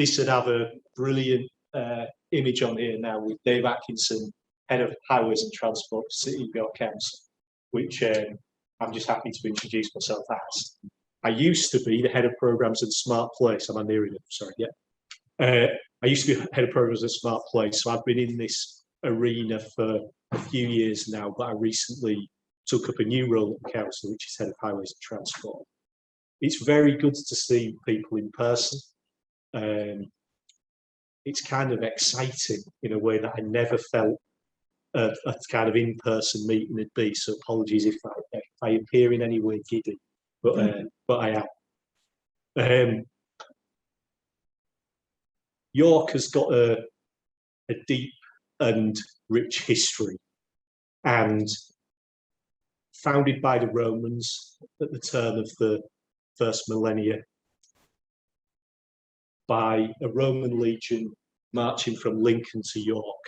this would have a brilliant image on here now with Dave Atkinson, Head of Highways and Transport for City of York Council, which I'm just happy to introduce myself as. I used to be the Head of Programmes at Smart Place. Am I nearing it? Sorry, yeah. I used to be Head of Programmes at Smart Place, so I've been in this arena for a few years now, but I recently took up a new role at the council, which is Head of Highways and Transport. It's very good to see people in person. It's kind of exciting in a way that I never felt a kind of in-person meeting would be. So apologies if I appear in any way giddy, but I am. York has got a deep and rich history, and founded by the Romans at the turn of the first millennia, by a Roman legion marching from Lincoln to York.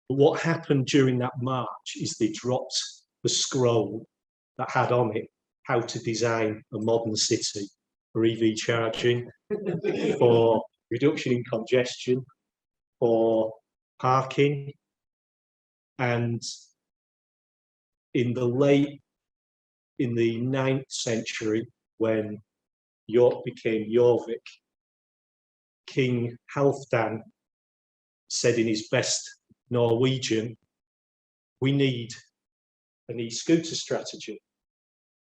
But what happened during that march is they dropped the scroll that had on it how to design a modern city for EV charging, for reduction in congestion, for parking. And in the 9th century, when York became Jorvik, King Halfdan said in his best Norwegian, "We need an e-scooter strategy."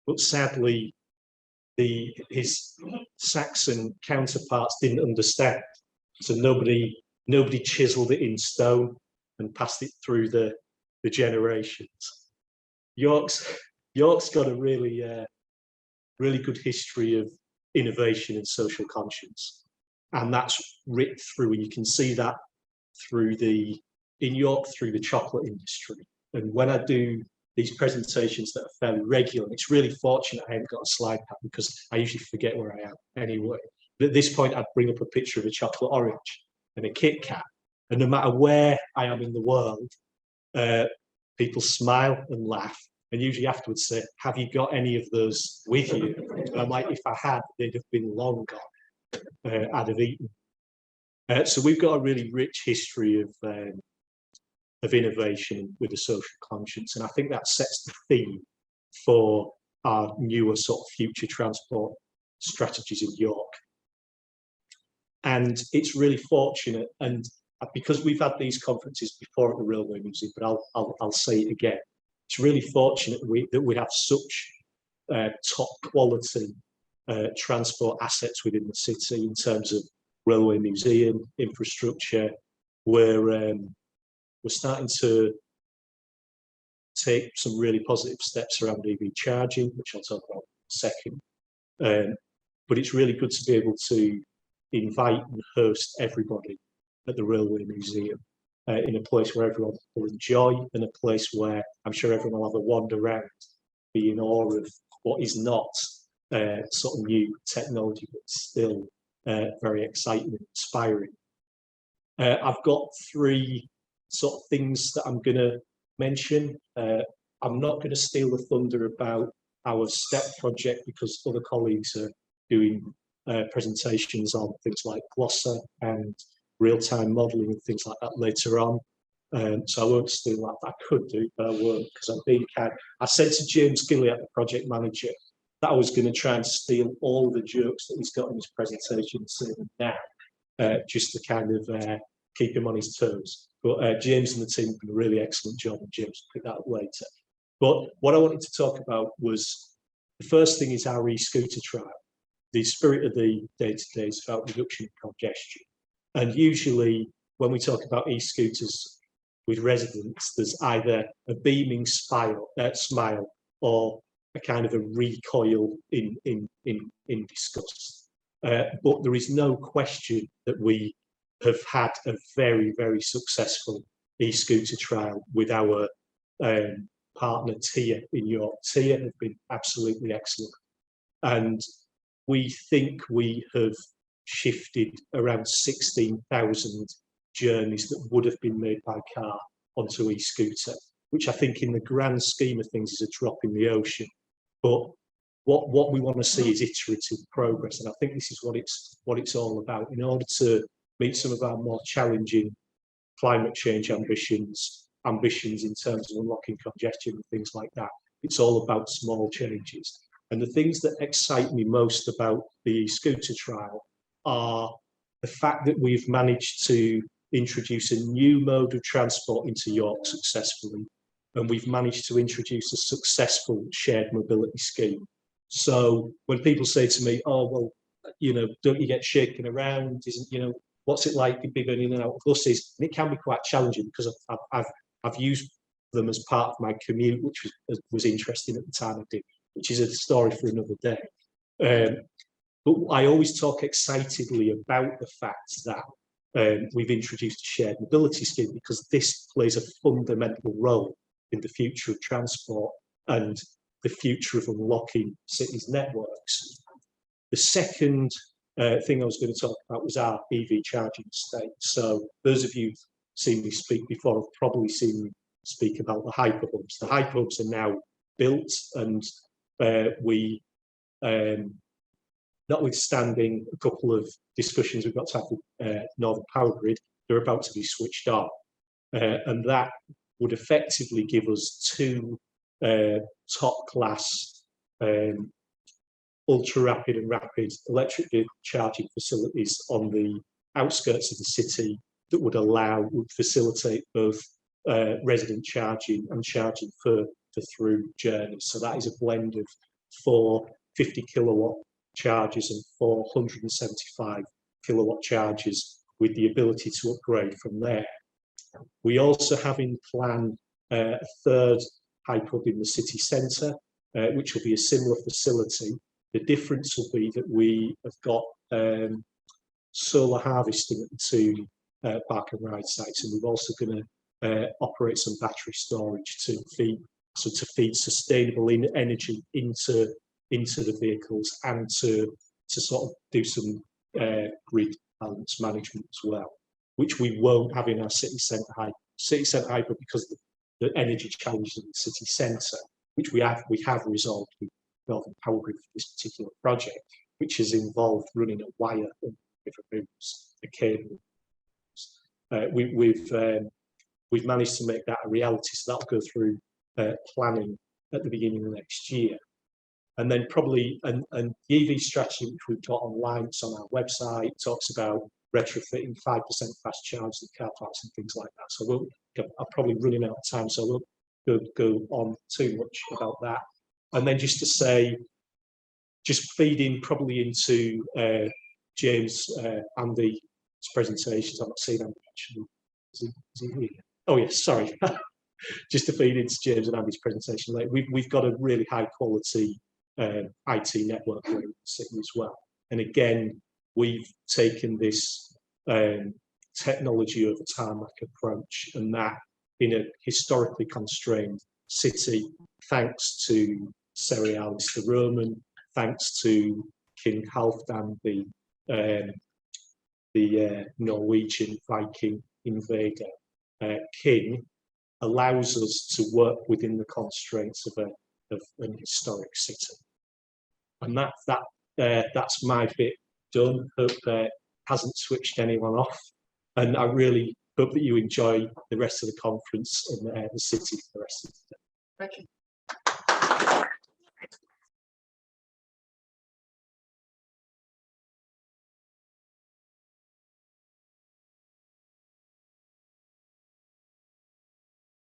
But sadly, his Saxon counterparts didn't understand. So nobody chiseled it in stone and passed it through the generations. York's got a really good history of innovation and social conscience, and that's writ through, and you can see that in York through the chocolate industry. And when I do these presentations that are fairly regular, it's really fortunate I haven't got a slide pad because I usually forget where I am anyway. But at this point, I'd bring up a picture of a chocolate orange and a Kit Kat, and no matter where I am in the world, people smile and laugh, and usually afterwards say, "Have you got any of those with you?" And I'm like, if I had, they'd have been long gone. I'd have eaten. So we've got a really rich history of innovation with a social conscience, and I think that sets the theme for our newer sort of future transport strategies in York. And it's really fortunate, and because we've had these conferences before at the Railway Museum, but I'll say it again, it's really fortunate that we have such top quality transport assets within the city in terms of Railway Museum infrastructure. We're starting to take some really positive steps around EV charging, which I'll talk about in a second. But it's really good to be able to invite and host everybody at the Railway Museum in a place where everyone will enjoy, and a place where I'm sure everyone will have a wander around, be in awe of what is not sort of new technology, but still very exciting and inspiring. I've got 3 sort of things that I'm going to mention. I'm not going to steal the thunder about our STEP project because other colleagues are doing presentations on things like Glossa and real-time modelling and things like that later on. So I won't steal that. I could do, but I won't, because I'm being kind. I said to James Gilliat, the project manager, that I was going to try and steal all the jokes that he's got in his presentation and say them now, just to kind of keep him on his toes. But James and the team have done a really excellent job, and James will pick that up later. But what I wanted to talk about was, the first thing is our e-scooter trial. The spirit of the day-to-day is about reduction in congestion. And usually when we talk about e-scooters with residents, there's either a beaming smile or a kind of a recoil in disgust. But there is no question that we have had a very, very successful e-scooter trial with our partner Tia in York. Tia have been absolutely excellent. And we think we have shifted around 16,000 journeys that would have been made by car onto e-scooter, which I think in the grand scheme of things is a drop in the ocean. But what we want to see is iterative progress, and I think this is what it's all about. In order to meet some of our more challenging climate change ambitions in terms of unlocking congestion and things like that, it's all about small changes. And the things that excite me most about the scooter trial are the fact that we've managed to introduce a new mode of transport into York successfully, and we've managed to introduce a successful shared mobility scheme. So when people say to me, oh, well, you know, don't you get shaken around? Isn't, you know, what's it like being in and out of buses? And it can be quite challenging because I've used them as part of my commute, which was interesting at the time I did, which is a story for another day. But I always talk excitedly about the fact that we've introduced a shared mobility scheme, because this plays a fundamental role in the future of transport and the future of unlocking cities' networks. The second thing I was going to talk about was our EV charging estate. So those of you who've seen me speak before have probably seen me speak about the hyperhubs. The hyperhubs are now built, and we, notwithstanding a couple of discussions we've got to have with Northern Power Grid, they're about to be switched on. And that would effectively give us two top-class ultra-rapid and rapid electric vehicle charging facilities on the outskirts of the city that would facilitate both resident charging and charging for through journeys. So that is a blend of 4 50-kilowatt chargers and 4 175-kilowatt chargers, with the ability to upgrade from there. We also have in plan a third hyperhub in the city centre, which will be a similar facility. The difference will be that we have got solar harvesting at the two park and ride sites, and we're also going to operate some battery storage to feed sustainable energy into the vehicles, and to sort of do some grid balance management as well, which we won't have in our city centre hyper because of the energy challenges in the city centre, which we have resolved with Northern Power Grid for this particular project, which has involved running a wire in different rooms, a cable. We've managed to make that a reality, so that'll go through planning at the beginning of next year. And then probably the EV strategy, which we've got online, it's on our website, talks about retrofitting 5% fast charge in car parks and things like that. So I'm probably running out of time, so I won't go on too much about that. And then just to say, just feeding probably into James Andy's presentations. I'm not seeing Andy actually. Is he here? Oh yes, sorry. Just to feed into James and Andy's presentation, like we've got a really high quality IT network here in the city as well. And again, we've taken this technology over tarmac approach, and that in a historically constrained city, thanks to Cerealis the Roman, thanks to King Halfdan the Norwegian Viking invader king, allows us to work within the constraints of an historic city. And that's my bit done. Hope that hasn't switched anyone off, and I really hope that you enjoy the rest of the conference and the city for the rest of the day. Thank you.